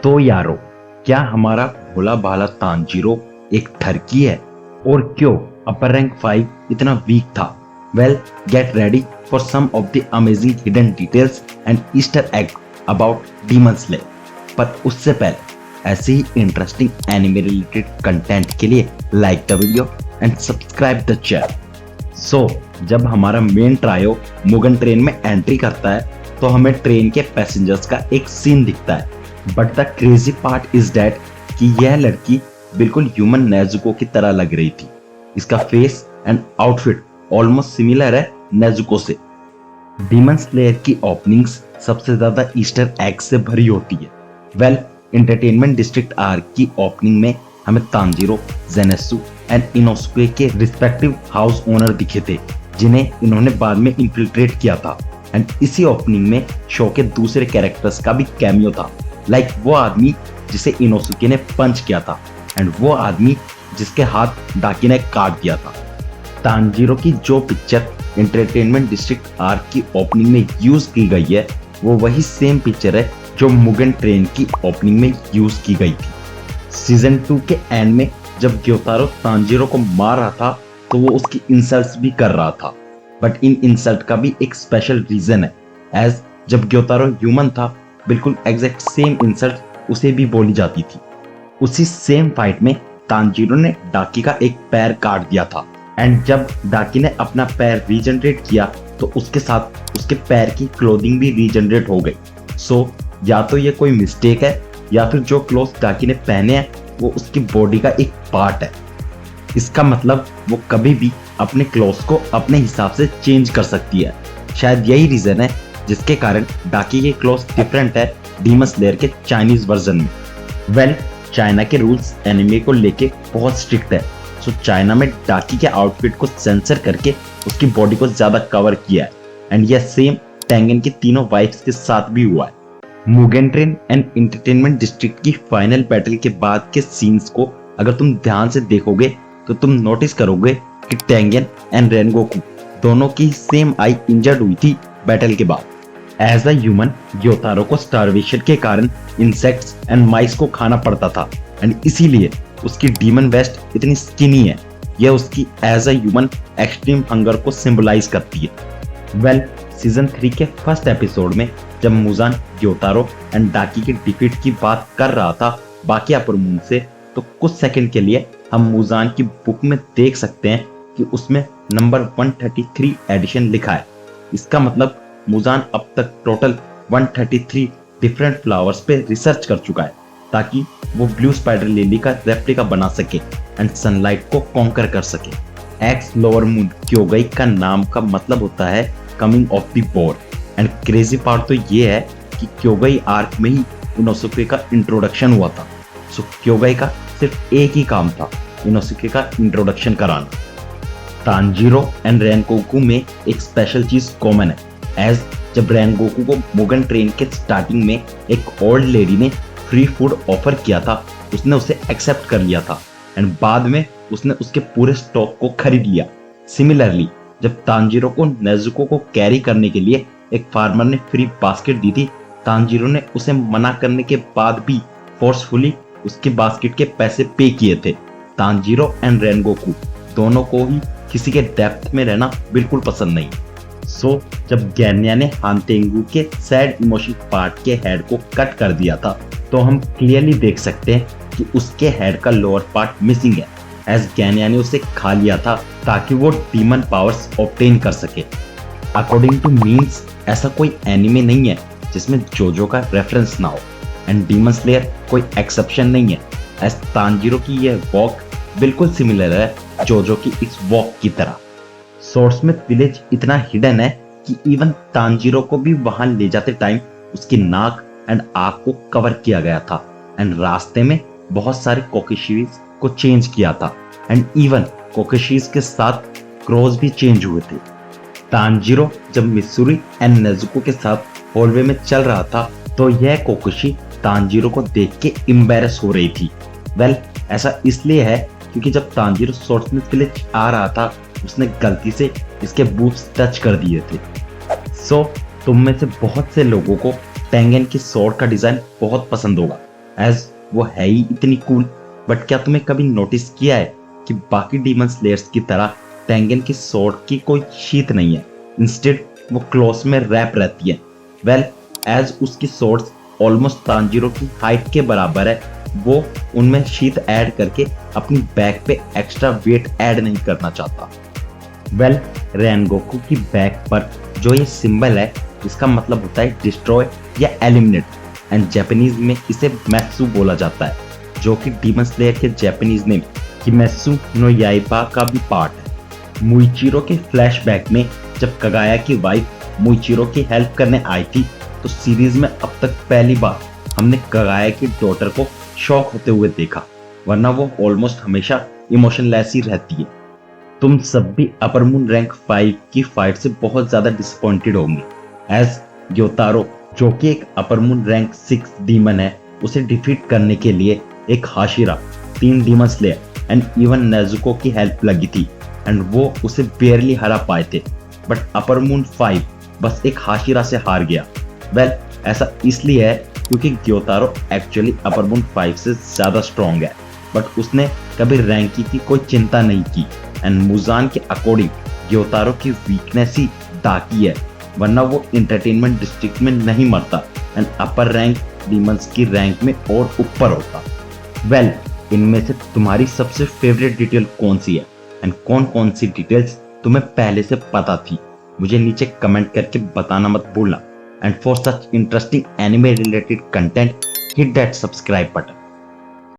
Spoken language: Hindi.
तो यारो, क्या हमारा भोला भाला तांजीरो एक ठरकी है? और क्यों अपर रैंक 5 इतना वीक था? Well, get ready for some of the amazing hidden details and Easter egg about Demon Slayer. पर उससे पहले ऐसे ही इंटरेस्टिंग एनिमे रिलेटेड कंटेंट के लिए like the video and subscribe the channel. So जब हमारा मेन ट्रायो मुगन ट्रेन में एंट्री करता है तो हमें ट्रेन के पैसेंजर्स का एक सीन दिखता है। But the crazy part is that कि यह लड़की बिल्कुल ह्यूमन नेजुको की तरह लग रही थी। इसका face and outfit almost similar है नेजुको से। डीमन स्लेयर की ओपनिंग्स सबसे ज्यादा ईस्टर एग से भरी होती है। वेल, एंटरटेनमेंट डिस्ट्रिक्ट आर्क की ओपनिंग में हमें तांजीरो, जेनेत्सु एंड इनोसुके के रिस्पेक्टिव हाउस ओनर दिखे थे, जिन्हें इन्होंने बाद में इन्फिल्ट्रेट किया था। एंड इसी ओपनिंग में शो के दूसरे कैरेक्टर्स का भी कैमियो था, लाइक वो आदमी जिसे इनोसुके ने पंच किया था एंड वो आदमी जिसके हाथ डाकी ने काट दिया था। तांजीरो की जो पिक्चर एंटरटेनमेंट डिस्ट्रिक्ट आर्क की ओपनिंग में यूज की गई है वो वही सेम पिक्चर है जो मुगन ट्रेन की ओपनिंग में यूज की गई थी। सीजन 2 के एंड में जब ग्योतारो तांजीरो को मार रहा था तो वो उसकी इंसल्ट्स भी कर रहा था। बट इन इंसल्ट का भी एक स्पेशल रीजन है, एज जब ग्योतारो ह्यूमन था बिल्कुल एग्जैक्ट सेम इंसल्ट उसे भी बोली जाती थी। उसी सेम फाइट में तांजीरो ने डाकी का एक पैर काट दिया था एंड जब डाकी ने अपना पैर रीजनरेट किया तो उसके साथ उसके पैर की क्लोथिंग भी रीजनरेट हो गई। सो या तो ये कोई मिस्टेक है या फिर जो क्लोथ डाकी ने पहने हैं वो उसकी बॉडी का एक पार्ट है। इसका मतलब वो कभी भी अपने क्लोथ्स को अपने हिसाब से चेंज कर सकती है। शायद यही रीजन है जिसके कारण डाकी के क्लोथ्स डिफरेंट है डीमन स्लेयर के चाइनीज वर्जन में। वेल, चाइना के रूल्स एनिमे को लेके बहुत स्ट्रिक्ट है। सो चाइना में डाकी के आउटफिट को सेंसर करके उसकी बॉडी को ज्यादा कवर किया है एंड यह सेम टेंगन की तीनों वाइफ्स के साथ भी हुआ है। Mugen train and entertainment district की फाइनल बैटल के बाद के सीन्स को अगर तुम ध्यान से देखोगे तो तुम नोटिस करोगे कि टेंगन एंड रेनगोकू दोनों की सेम आई इंजर्ड हुई थी बैटल के बाद। एज अ ह्यूमन, ग्योतारो को स्टारवेशन के कारण इंसेक्ट्स एंड माइस को खाना पड़ता था एंड इसीलिए उसकी डीमन वेस्ट इतनी स्किनी है। यह उसकी as a human extreme hunger को सिंबलाइज करती है। वेल, सीजन 3 के फर्स्ट एपिसोड में जब मुजान ग्योतारो एंड डाकी की डिफीट की बात कर रहा था बाकी अपर मून से, तो कुछ सेकंड के लिए हम मुजान की बुक में देख सकते हैं कि उसमें नंबर 133 एडिशन लिखा है। इसका मतलब मुजान अब तक टोटल 133 डिफरेंट फ्लावर्स पे रिसर्च कर चुका है ताकि वो ब्लू स्पाइडर लिली का रेप्लिका बना सके एंड सनलाइट को कॉन्कर कर सके। एक्स लोअर मून क्योगई का नाम का मतलब होता है coming of the bore. And crazy part तो ये है कि क्योगई आर्क में ही इनोसुके का इंट्रोडक्शन हुआ था। सो क्योगई का सिर्फ एक ही काम था, इनोसुके का इंट्रोडक्शन कराना। तांजीरो एंड रेनगोकू में एक स्पेशल चीज कॉमन है, एज जब रेनगोकू को मुगन ट्रेन के स्टार्टिंग में एक ओल्ड लेडी ने फ्री फूड ऑफर किया था, उसने उसे एक्सेप्ट कर लिया था एंड बाद में उसने उसके पूरे स्टॉक को खरीद लिया। सिमिलरली, जब तांजीरो को नेजुको को कैरी करने के लिए एक फार्मर ने फ्री बास्केट दी थी, तांजीरो ने उसे मना करने के बाद भी फोर्सफुली उसके बास्केट के पैसे पे किए थे। तांजीरो एंड रेनगोकू दोनों को ही किसी के डेप्थ में रहना बिल्कुल पसंद नहीं। सो जब गैन्या ने हानतेंगू के सैड इमोशन पार्ट के हेड को कट कर दिया था तो हम क्लियरली देख सकते हैं कि उसके हेड का लोअर पार्ट मिसिंग है, एज गैन्या ने उसे खा लिया था ताकि वो डीमन पावर्स ऑब्टेन कर सके। अकॉर्डिंग टू मीम्स, ऐसा कोई एनिमे नहीं है जिसमें जोजो का रेफरेंस ना हो एंड डीमन स्लेयर कोई एक्सेप्शन नहीं है, एज तांजीरो की यह वॉक बिल्कुल सिमिलर है जोजो की इस वॉक की तरह। सोर्समिथ विलेज इतना हिडन है कि इवन तांजीरो को भी वहां ले जाते टाइम उसकी नाक एंड आंख को कवर किया गया था एंड रास्ते में बहुत सारे कोकेशीज को चेंज किया था एंड इवन कोकेशीज के साथ क्रोज भी चेंज हुए थे। तांजीरो जब मिसूरी एंड नेजुको के साथ हॉलवे में चल रहा था तो यह कोकेशी तांजीरो को देख के एम्बैरेस हो रही थी। वेल, ऐसा इसलिए है क्योंकि जब तांजीरो सोर्समिथ विलेज आ रहा था उसने गलती से इसके बूट्स टच कर दिए थे। सो तुम में से बहुत से लोगों को टेंगन की स्वॉर्ड का डिजाइन बहुत पसंद होगा एज वो है ही इतनी कूल। बट क्या तुमने कभी नोटिस किया है कि बाकी डीमन स्लेयर्स की तरह टेंगन की स्वॉर्ड की कोई शीत नहीं है, इंस्टेड वो क्लॉस में रैप रहती है। वेल, एज उसकी स्वॉर्ड्स ऑलमोस्ट तांजीरो की हाइट के बराबर है, वो उनमें शीत ऐड करके अपनी बैक पे एक्स्ट्रा वेट ऐड नहीं करना चाहता। वेल, रेनगोकू की बैक पर जो ये सिंबल है, इसका मतलब होता है डिस्ट्रॉय या एलिमिनेट, एंड जापानीज में इसे मैत्सु बोला जाता है, जो कि डीमन स्लेयर के जापानीज नेम किमेत्सु नो याइबा का भी पार्ट है। मुइचिरो के फ्लैशबैक में जब कगाया की वाइफ मुइचिरो की हेल्प करने आई थी, तो सीरीज में अब तक पहली बार हमने कगाया की डॉटर को शॉक होते हुए देखा, वरना वो ऑलमोस्ट हमेशा इमोशनलेस ही रहती है। तुम सब भी अपर मून रैंक 5 की फाइट से बहुत ज्यादा डिसअपॉइंटेड होंगे, एज ग्योतारो जो कि एक अपर मून रैंक 6 डीमन है, उसे डिफीट करने के लिए एक Hashira, 3 demon slayer and even Nezuko की हेल्प लगी थी, एंड वो उसे बेयरली हरा पाए थे। बट अपर मून 5 बस एक हाशिरा से हार गया। वेल, ऐसा इसलिए है क्योंकि ग्योतारो एक्चुअली अपर मून 5 से ज्यादा स्ट्रॉन्ग है, बट उसने कभी रैंकी की कोई चिंता नहीं की, एंड मुजान के अकॉर्डिंग ग्योतारो की वीकनेस ही दाकी है, वरना वो एंटरटेनमेंट डिस्ट्रिक्ट में नहीं मरता एंड अपर रैंक डीमंस की रैंक में और ऊपर होता। वेल, इनमें से तुम्हारी सबसे फेवरेट डिटेल कौन सी है एंड कौन कौन सी डिटेल्स तुम्हें पहले से पता थी, मुझे नीचे कमेंट करके बताना मत भूलना। And for such interesting anime related content, hit that subscribe button.